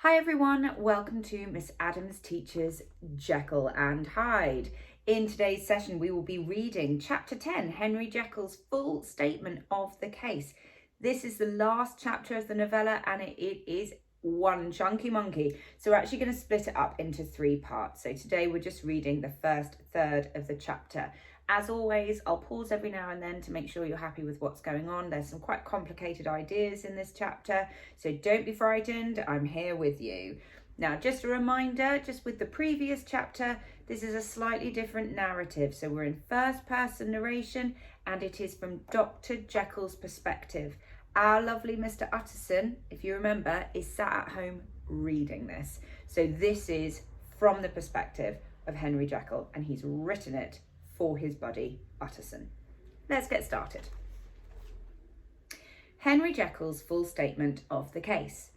Hi everyone, welcome to Miss Adams Teaches Jekyll and Hyde. In today's session we will be reading chapter 10, Henry Jekyll's full statement of the case. This is the last chapter of the novella and it is one chunky monkey. So we're actually going to split it up into 3 parts. So today we're just reading the first third of the chapter. As always, I'll pause every now and then to make sure you're happy with what's going on. There's some quite complicated ideas in this chapter, so don't be frightened. I'm here with you. Now, just a reminder, just with the previous chapter, this is a slightly different narrative. So we're in first person narration and it is from Dr. Jekyll's perspective. Our lovely Mr. Utterson, if you remember, is sat at home reading this. So this is from the perspective of Henry Jekyll and he's written it for his buddy Utterson. Let's get started. Henry Jekyll's full statement of the case.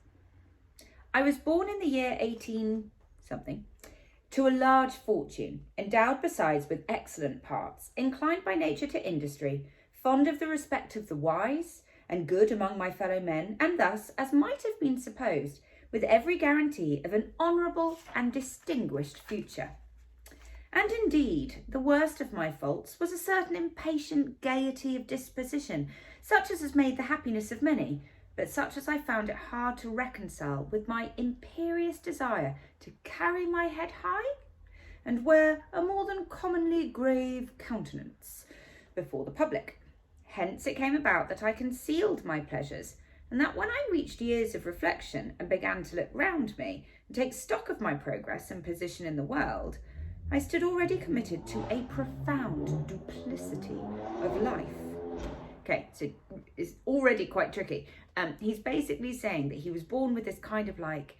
I was born in the year 18 something to a large fortune, endowed besides with excellent parts, inclined by nature to industry, fond of the respect of the wise, and good among my fellow men, and thus, as might have been supposed, with every guarantee of an honourable and distinguished future. And indeed, the worst of my faults was a certain impatient gaiety of disposition, such as has made the happiness of many, but such as I found it hard to reconcile with my imperious desire to carry my head high, and wear a more than commonly grave countenance before the public. Hence it came about that I concealed my pleasures, and that when I reached years of reflection and began to look round me and take stock of my progress and position in the world, I stood already committed to a profound duplicity of life. Okay, so it's already quite tricky. He's basically saying that he was born with this kind of like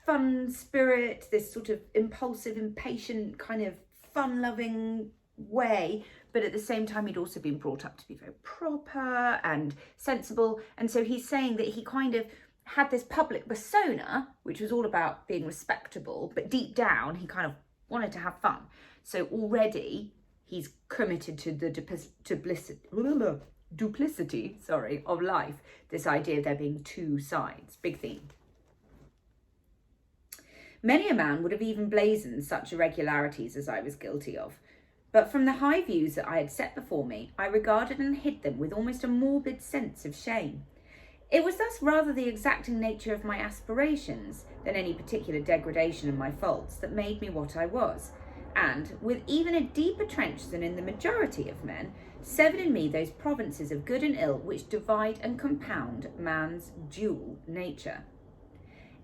fun spirit, this sort of impulsive, impatient, kind of fun-loving way, but at the same time he'd also been brought up to be very proper and sensible. And so he's saying that he kind of had this public persona, which was all about being respectable, but deep down he kind of wanted to have fun. So already he's committed to the duplicity of life, this idea of there being 2 sides, big theme. Many a man would have even blazoned such irregularities as I was guilty of, but from the high views that I had set before me, I regarded and hid them with almost a morbid sense of shame. It was thus rather the exacting nature of my aspirations than any particular degradation in my faults that made me what I was, and, with even a deeper trench than in the majority of men, severed in me those provinces of good and ill which divide and compound man's dual nature.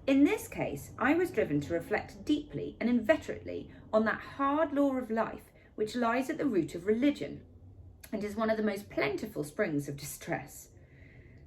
In this case, I was driven to reflect deeply and inveterately on that hard law of life which lies at the root of religion, and is one of the most plentiful springs of distress.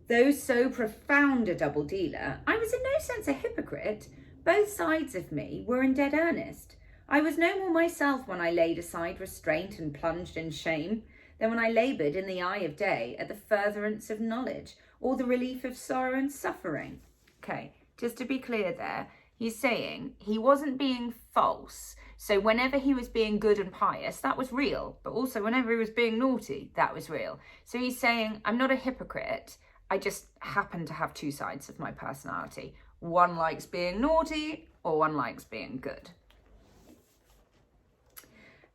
Though so profound a double dealer, I was in no sense a hypocrite. Both sides of me were in dead earnest. I was no more myself when I laid aside restraint and plunged in shame, than when I laboured in the eye of day at the furtherance of knowledge, or the relief of sorrow and suffering. Okay, just to be clear there, he's saying he wasn't being false. So whenever he was being good and pious, that was real. But also whenever he was being naughty, that was real. So he's saying, I'm not a hypocrite. I just happen to have 2 sides of my personality. One likes being naughty, or one likes being good.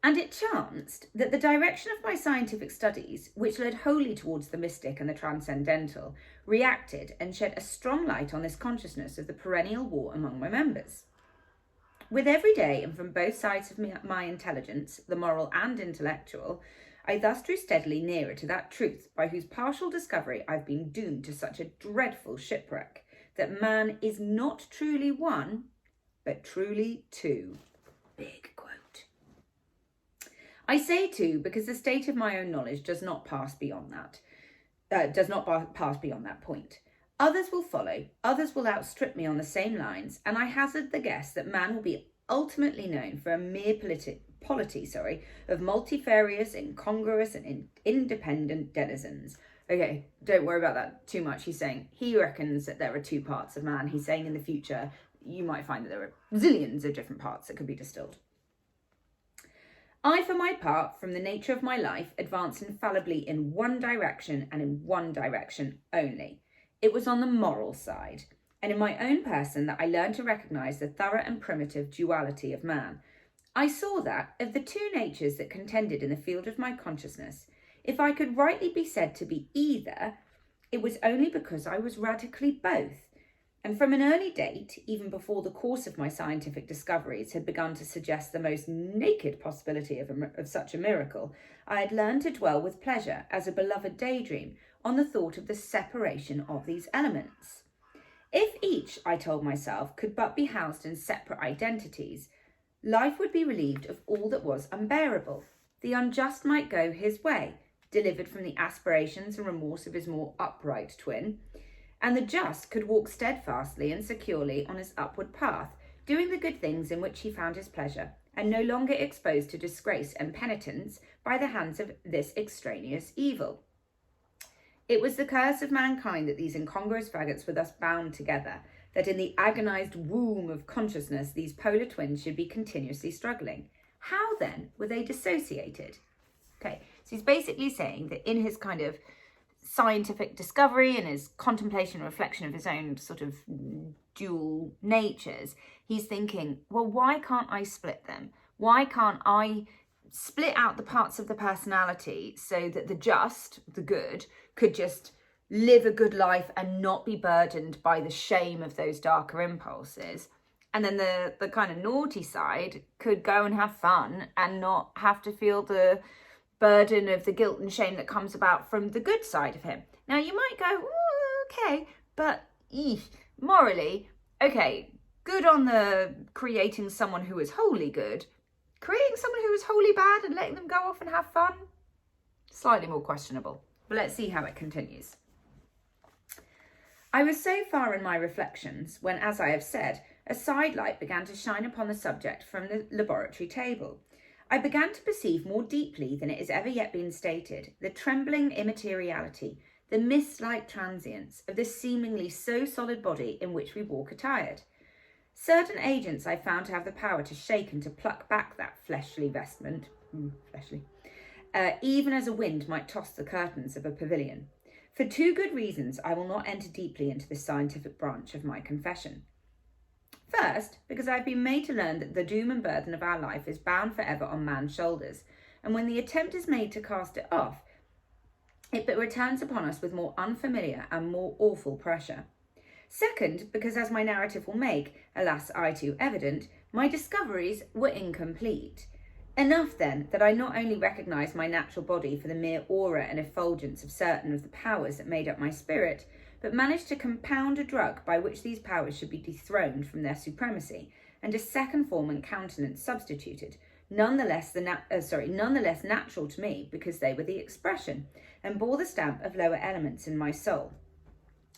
And it chanced that the direction of my scientific studies, which led wholly towards the mystic and the transcendental, reacted and shed a strong light on this consciousness of the perennial war among my members. With every day, and from both sides of my intelligence, the moral and intellectual, I thus drew steadily nearer to that truth by whose partial discovery I've been doomed to such a dreadful shipwreck, that man is not truly one, but truly 2. Big quote. I say 2 because the state of my own knowledge does not pass beyond that point. Others will follow, others will outstrip me on the same lines, and I hazard the guess that man will be ultimately known for a mere polity of multifarious, incongruous and independent denizens. Okay, don't worry about that too much. He's saying he reckons that there are 2 parts of man. He's saying in the future you might find that there are zillions of different parts that could be distilled. I, for my part, from the nature of my life, advance infallibly in one direction and in one direction only. It was on the moral side. and in my own person that I learned to recognise the thorough and primitive duality of man. I saw that, of the two natures that contended in the field of my consciousness, if I could rightly be said to be either, it was only because I was radically both. And from an early date, even before the course of my scientific discoveries had begun to suggest the most naked possibility of such a miracle, I had learned to dwell with pleasure, as a beloved daydream, on the thought of the separation of these elements. If each, I told myself, could but be housed in separate identities, life would be relieved of all that was unbearable. The unjust might go his way, delivered from the aspirations and remorse of his more upright twin, and the just could walk steadfastly and securely on his upward path, doing the good things in which he found his pleasure, and no longer exposed to disgrace and penitence by the hands of this extraneous evil. It was the curse of mankind that these incongruous faggots were thus bound together, that in the agonized womb of consciousness these polar twins should be continuously struggling. How then were they dissociated? Okay, so he's basically saying that in his kind of scientific discovery and his contemplation and reflection of his own sort of dual natures, he's thinking, well, why can't I split them? Why can't I split out the parts of the personality so that the just, the good, could just live a good life and not be burdened by the shame of those darker impulses? And then the kind of naughty side could go and have fun and not have to feel the burden of the guilt and shame that comes about from the good side of him. Now you might go, okay, but morally, okay, good on the creating someone who is wholly good. Creating someone who is wholly bad and letting them go off and have fun, slightly more questionable. But let's see how it continues. I was so far in my reflections when, as I have said, a sidelight began to shine upon the subject from the laboratory table. I began to perceive more deeply than it has ever yet been stated the trembling immateriality, the mist-like transience of this seemingly so solid body in which we walk attired. Certain agents I found to have the power to shake and to pluck back that fleshly vestment, even as a wind might toss the curtains of a pavilion. For two good reasons, I will not enter deeply into this scientific branch of my confession. First, because I have been made to learn that the doom and burden of our life is bound forever on man's shoulders, and when the attempt is made to cast it off, it but returns upon us with more unfamiliar and more awful pressure. Second, because as my narrative will make, alas, I too evident, my discoveries were incomplete. Enough then that I not only recognised my natural body for the mere aura and effulgence of certain of the powers that made up my spirit, but managed to compound a drug by which these powers should be dethroned from their supremacy, and a second form and countenance substituted, none the less natural to me because they were the expression, and bore the stamp of lower elements in my soul.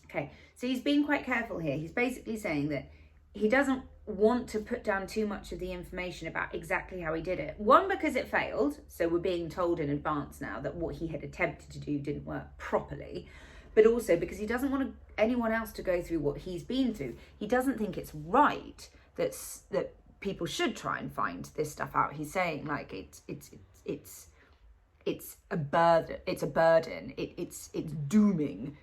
Okay, so he's being quite careful here. He's basically saying that he doesn't want to put down too much of the information about exactly how he did it. One, because it failed, so we're being told in advance now that what he had attempted to do didn't work properly, but also because he doesn't want anyone else to go through what he's been through. He doesn't think it's right that people should try and find this stuff out. He's saying like it's a burden. It's dooming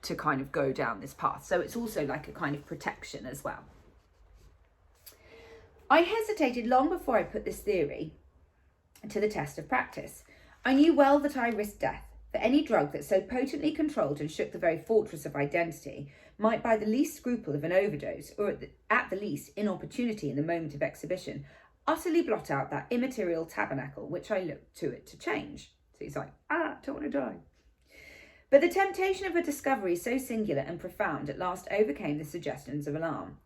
to kind of go down this path. So it's also like a kind of protection as well. I hesitated long before I put this theory to the test of practice. I knew well that I risked death, for any drug that so potently controlled and shook the very fortress of identity might, by the least scruple of an overdose, or at the least inopportunity in the moment of exhibition, utterly blot out that immaterial tabernacle which I looked to it to change. So he's like, don't want to die. But the temptation of a discovery so singular and profound at last overcame the suggestions of alarm.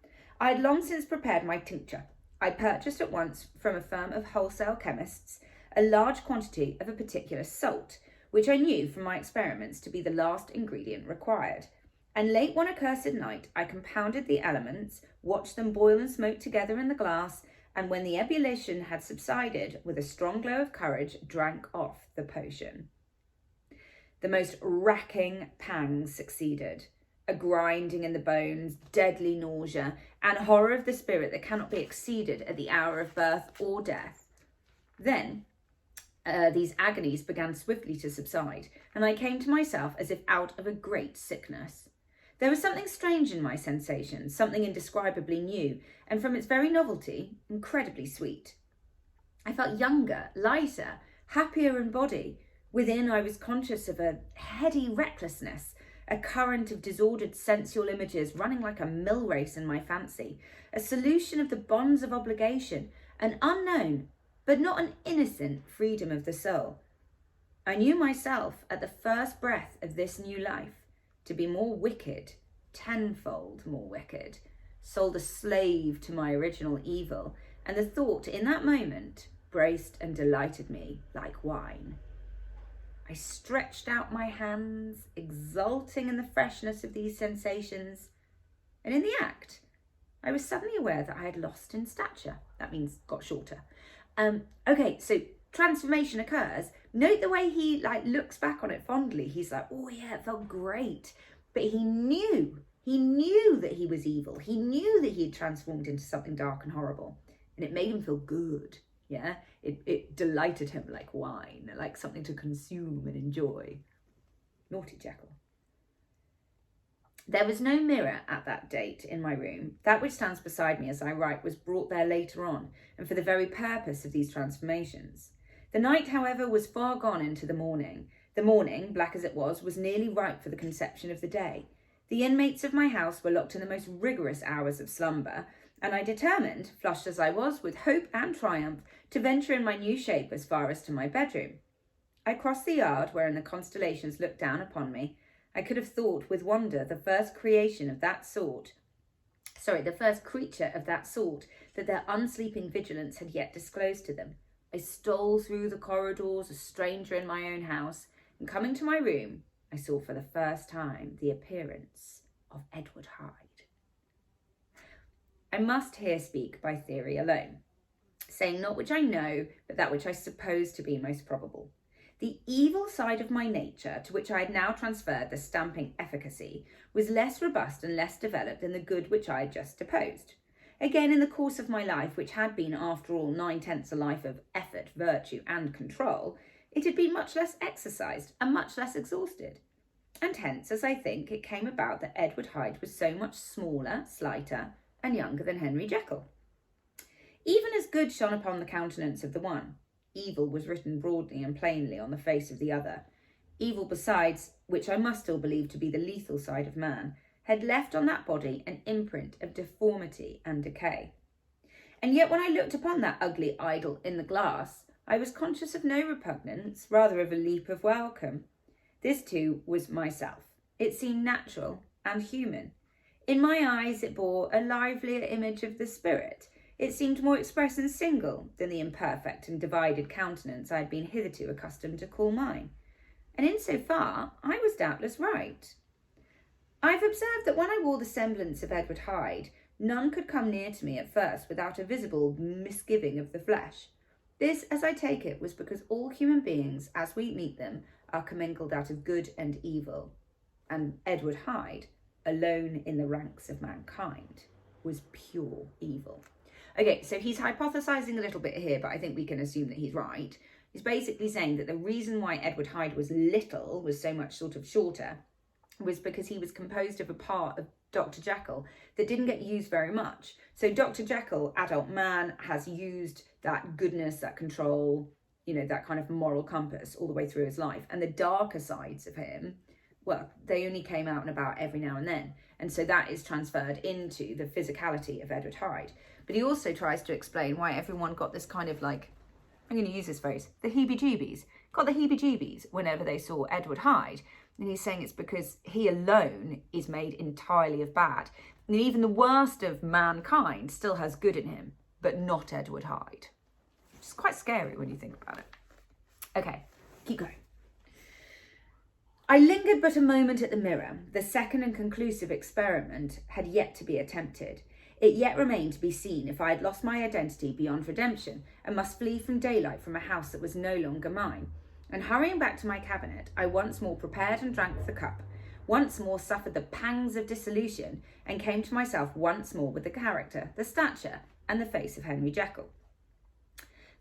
I had long since prepared my tincture. I purchased at once from a firm of wholesale chemists a large quantity of a particular salt, which I knew from my experiments to be the last ingredient required. And late one accursed night, I compounded the elements, watched them boil and smoke together in the glass, and when the ebullition had subsided, with a strong glow of courage, drank off the potion. The most racking pangs succeeded. A grinding in the bones, deadly nausea, and horror of the spirit that cannot be exceeded at the hour of birth or death. Then these agonies began swiftly to subside, and I came to myself as if out of a great sickness. There was something strange in my sensations, something indescribably new, and from its very novelty, incredibly sweet. I felt younger, lighter, happier in body. Within, I was conscious of a heady recklessness, a current of disordered sensual images running like a mill race in my fancy, a solution of the bonds of obligation, an unknown, but not an innocent freedom of the soul. I knew myself at the first breath of this new life to be more wicked, tenfold more wicked, sold a slave to my original evil, and the thought in that moment braced and delighted me like wine. I stretched out my hands, exulting in the freshness of these sensations, and in the act, I was suddenly aware that I had lost in stature. That means got shorter. Okay, so transformation occurs. Note the way he looks back on it fondly. He's like, oh yeah, it felt great. But he knew that he was evil. He knew that he had transformed into something dark and horrible. And it made him feel good. Yeah, it delighted him like wine, like something to consume and enjoy. Naughty Jekyll. There was no mirror at that date in my room. That which stands beside me as I write was brought there later on, and for the very purpose of these transformations. The night, however, was far gone into the morning. The morning, black as it was nearly ripe for the conception of the day. The inmates of my house were locked in the most rigorous hours of slumber, and I determined, flushed as I was with hope and triumph, to venture in my new shape as far as to my bedroom. I crossed the yard wherein the constellations looked down upon me. I could have thought with wonder the first creature of that sort that their unsleeping vigilance had yet disclosed to them. I stole through the corridors, a stranger in my own house, and coming to my room, I saw for the first time the appearance of Edward Hyde. I must here speak by theory alone, saying not which I know, but that which I suppose to be most probable. The evil side of my nature, to which I had now transferred the stamping efficacy, was less robust and less developed than the good which I had just deposed. Again, in the course of my life, which had been, after all, 9/10 a life of effort, virtue, and control, it had been much less exercised and much less exhausted. And hence, as I think, it came about that Edward Hyde was so much smaller, slighter, and younger than Henry Jekyll. Even as good shone upon the countenance of the one, evil was written broadly and plainly on the face of the other. Evil besides, which I must still believe to be the lethal side of man, had left on that body an imprint of deformity and decay. And yet when I looked upon that ugly idol in the glass, I was conscious of no repugnance, rather of a leap of welcome. This too was myself. It seemed natural and human. In my eyes it bore a livelier image of the spirit. It seemed more express and single than the imperfect and divided countenance I had been hitherto accustomed to call mine. And in so far, I was doubtless right. I have observed that when I wore the semblance of Edward Hyde, none could come near to me at first without a visible misgiving of the flesh. This, as I take it, was because all human beings, as we meet them, are commingled out of good and evil, and Edward Hyde, alone in the ranks of mankind, was pure evil. Okay, so he's hypothesizing a little bit here, but I think we can assume that he's right. He's basically saying that the reason why Edward Hyde was so much sort of shorter, was because he was composed of a part of Dr. Jekyll that didn't get used very much. So Dr. Jekyll, adult man, has used that goodness, that control, that kind of moral compass all the way through his life. And the darker sides of him, well, they only came out and about every now and then. And so that is transferred into the physicality of Edward Hyde. But he also tries to explain why everyone got this kind of I'm going to use this phrase, the heebie-jeebies, got the heebie-jeebies whenever they saw Edward Hyde. And he's saying it's because he alone is made entirely of bad. And even the worst of mankind still has good in him, but not Edward Hyde. It's quite scary when you think about it. Okay, keep going. I lingered but a moment at the mirror. The second and conclusive experiment had yet to be attempted. It yet remained to be seen if I had lost my identity beyond redemption and must flee from daylight from a house that was no longer mine. And hurrying back to my cabinet, I once more prepared and drank the cup, once more suffered the pangs of dissolution, and came to myself once more with the character, the stature, and the face of Henry Jekyll.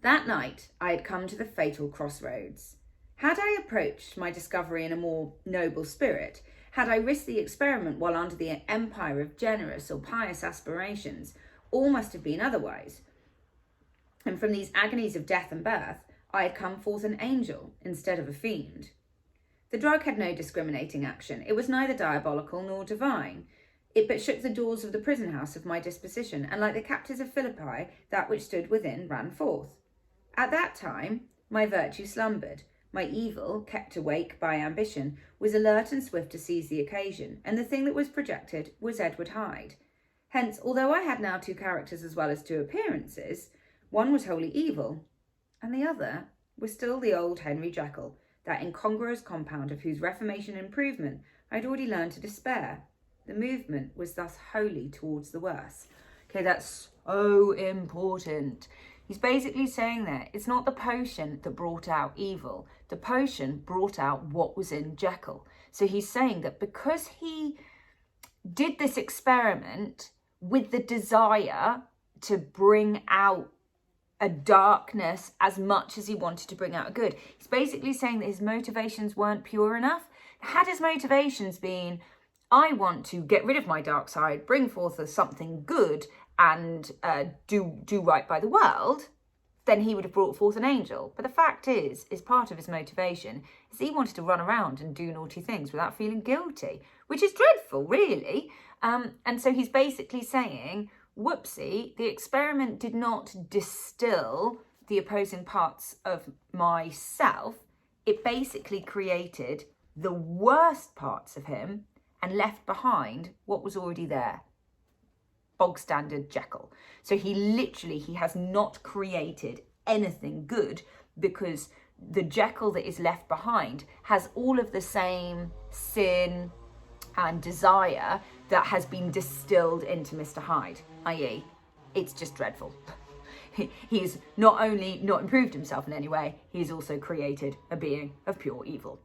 That night I had come to the fatal crossroads. Had I approached my discovery in a more noble spirit, Had I risked the experiment while under the empire of generous or pious aspirations, all must have been otherwise. And from these agonies of death and birth, I had come forth an angel instead of a fiend. The drug had no discriminating action. It was neither diabolical nor divine. It but shook the doors of the prison house of my disposition, and like the captives of Philippi, that which stood within ran forth. At that time, my virtue slumbered. My evil, kept awake by ambition, was alert and swift to seize the occasion, and the thing that was projected was Edward Hyde. Hence, although I had now two characters as well as two appearances, one was wholly evil, and the other was still the old Henry Jekyll, that incongruous compound of whose reformation and improvement I had already learned to despair. The movement was thus wholly towards the worse. Okay, that's so important. He's basically saying that it's not the potion that brought out evil. The potion brought out what was in Jekyll. So he's saying that because he did this experiment with the desire to bring out a darkness as much as he wanted to bring out a good, he's basically saying that his motivations weren't pure enough. Had his motivations been, I want to get rid of my dark side, bring forth something good, and do right by the world, then he would have brought forth an angel. But the fact is part of his motivation is he wanted to run around and do naughty things without feeling guilty, which is dreadful, really. And so he's basically saying, whoopsie, the experiment did not distill the opposing parts of myself. It basically created the worst parts of him and left behind what was already there. Bog standard Jekyll. So he has not created anything good, because the Jekyll that is left behind has all of the same sin and desire that has been distilled into Mr. Hyde, i.e. it's just dreadful. He's not only not improved himself in any way, he's also created a being of pure evil.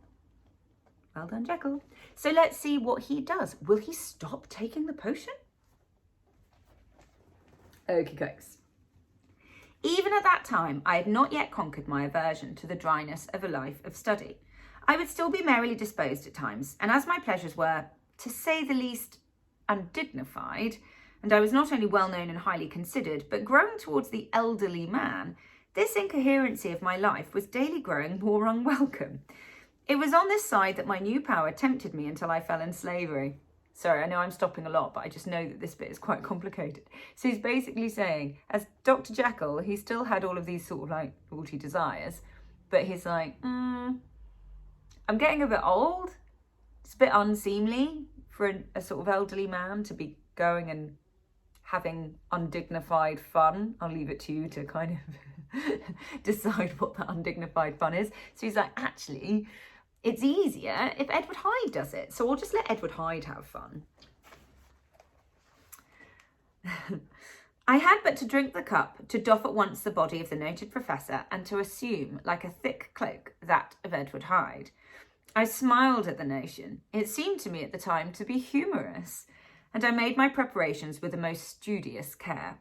Well done, Jekyll. So let's see what he does. Will he stop taking the potion? Okie dokes. Even at that time, I had not yet conquered my aversion to the dryness of a life of study. I would still be merrily disposed at times, and as my pleasures were, to say the least, undignified, and I was not only well known and highly considered, but growing towards the elderly man, this incoherency of my life was daily growing more unwelcome. It was on this side that my new power tempted me until I fell in slavery. Sorry, I know I'm stopping a lot, but I just know that this bit is quite complicated. So he's basically saying, as Dr. Jekyll, he still had all of these sort of like naughty desires, but he's like, I'm getting a bit old. It's a bit unseemly for a sort of elderly man to be going and having undignified fun. I'll leave it to you to kind of decide what that undignified fun is. So he's like, actually, it's easier if Edward Hyde does it. So we'll just let Edward Hyde have fun. I had but to drink the cup, to doff at once the body of the noted professor, and to assume, like a thick cloak, that of Edward Hyde. I smiled at the notion. It seemed to me at the time to be humorous, and I made my preparations with the most studious care.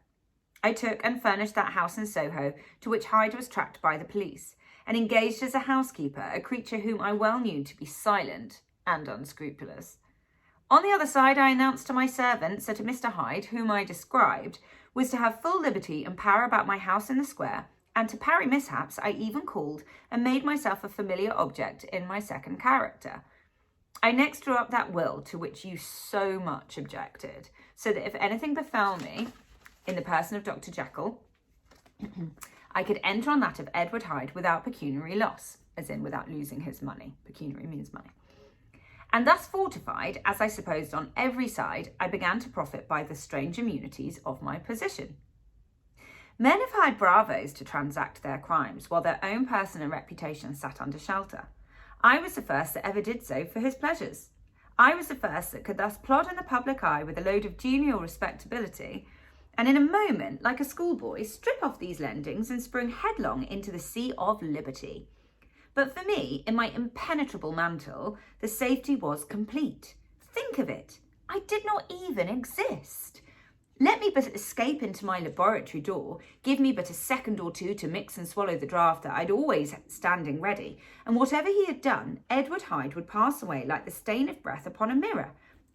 I took and furnished that house in Soho to which Hyde was tracked by the police, and engaged as a housekeeper a creature whom I well knew to be silent and unscrupulous. On the other side, I announced to my servants that Mr. Hyde, whom I described, was to have full liberty and power about my house in the square, and to parry mishaps I even called and made myself a familiar object in my second character. I next drew up that will to which you so much objected, so that if anything befell me in the person of Dr. Jekyll, I could enter on that of Edward Hyde without pecuniary loss, as in without losing his money. Pecuniary means money. And thus fortified, as I supposed on every side, I began to profit by the strange immunities of my position. Men have hired bravos to transact their crimes, while their own person and reputation sat under shelter. I was the first that ever did so for his pleasures. I was the first that could thus plod in the public eye with a load of genial respectability, and in a moment, like a schoolboy, strip off these lendings and spring headlong into the sea of liberty. But for me, in my impenetrable mantle, the safety was complete. Think of it, I did not even exist. Let me me but escape into my laboratory door, give me but a second or two to mix and swallow the draught that I'd always standing ready, and whatever he had done, Edward Hyde would pass away like the stain of breath upon a mirror,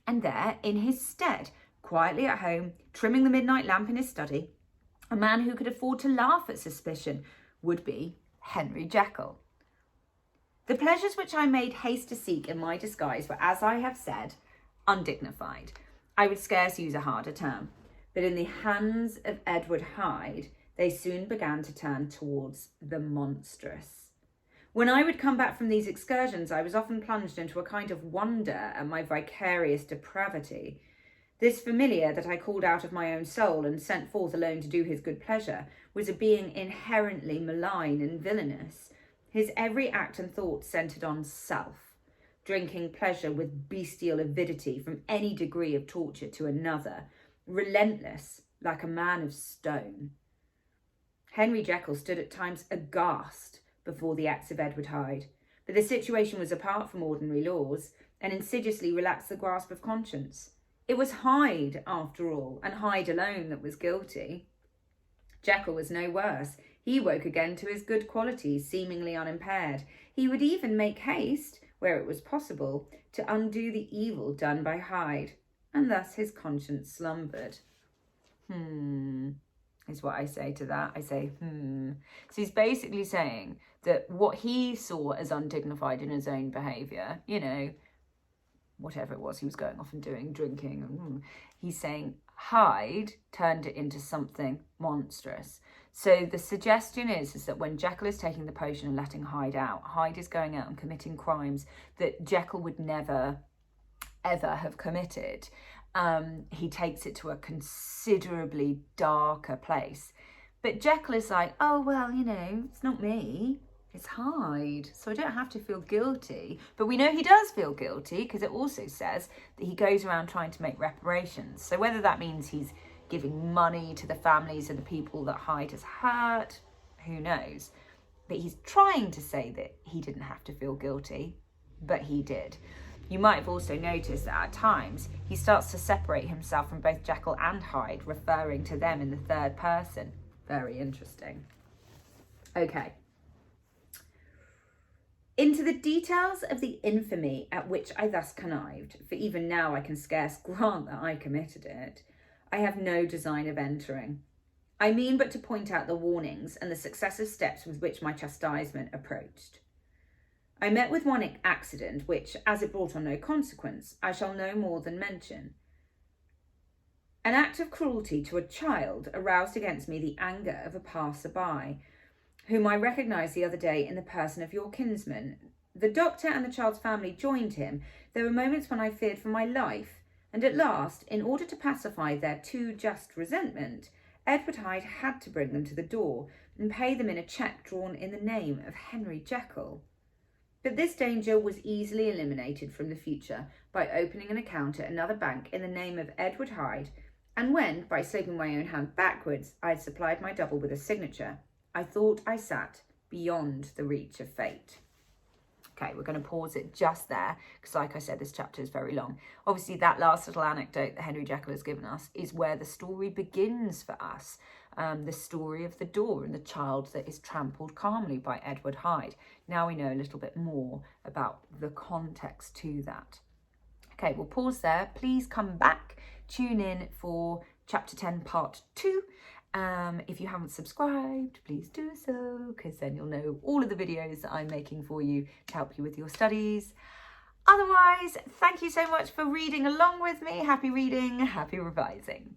and there, in his stead, quietly at home, trimming the midnight lamp in his study, a man who could afford to laugh at suspicion would be Henry Jekyll. The pleasures which I made haste to seek in my disguise were, as I have said, undignified. I would scarce use a harder term. But in the hands of Edward Hyde, they soon began to turn towards the monstrous. When I would come back from these excursions, I was often plunged into a kind of wonder at my vicarious depravity. This familiar that I called out of my own soul and sent forth alone to do his good pleasure was a being inherently malign and villainous. His every act and thought centred on self, drinking pleasure with bestial avidity from any degree of torture to another, relentless like a man of stone. Henry Jekyll stood at times aghast before the acts of Edward Hyde, but the situation was apart from ordinary laws and insidiously relaxed the grasp of conscience. It was Hyde, after all, and Hyde alone, that was guilty. Jekyll was no worse. He woke again to his good qualities, seemingly unimpaired. He would even make haste, where it was possible, to undo the evil done by Hyde, and thus his conscience slumbered. Is what I say to that. I say, So he's basically saying that what he saw as undignified in his own behaviour, whatever it was he was going off and doing, drinking, he's saying Hyde turned it into something monstrous. So the suggestion is that when Jekyll is taking the potion and letting Hyde out, Hyde is going out and committing crimes that Jekyll would never, ever have committed. He takes it to a considerably darker place. But Jekyll is like, oh, well, it's not me. It's Hyde, so I don't have to feel guilty. But we know he does feel guilty because it also says that he goes around trying to make reparations. So whether that means he's giving money to the families of the people that Hyde has hurt, who knows? But he's trying to say that he didn't have to feel guilty, but he did. You might have also noticed that at times he starts to separate himself from both Jekyll and Hyde, referring to them in the third person. Very interesting. Okay. Into the details of the infamy at which I thus connived, for even now I can scarce grant that I committed it, I have no design of entering. I mean but to point out the warnings and the successive steps with which my chastisement approached. I met with one accident which, as it brought on no consequence, I shall no more than mention. An act of cruelty to a child aroused against me the anger of a passer-by, whom I recognised the other day in the person of your kinsman. The doctor and the child's family joined him. There were moments when I feared for my life, and at last, in order to pacify their too just resentment, Edward Hyde had to bring them to the door and pay them in a cheque drawn in the name of Henry Jekyll. But this danger was easily eliminated from the future by opening an account at another bank in the name of Edward Hyde, and when, by slipping my own hand backwards, I had supplied my double with a signature, I thought I sat beyond the reach of fate. Okay, we're going to pause it just there because, like I said, this chapter is very long. Obviously, that last little anecdote that Henry Jekyll has given us is where the story begins for us. The story of the door and the child that is trampled calmly by Edward Hyde. Now we know a little bit more about the context to that. Okay, we'll pause there. Please come back, tune in for chapter 10, part 2. If you haven't subscribed, please do so, because then you'll know all of the videos that I'm making for you to help you with your studies. Otherwise, thank you so much for reading along with me. Happy reading, happy revising.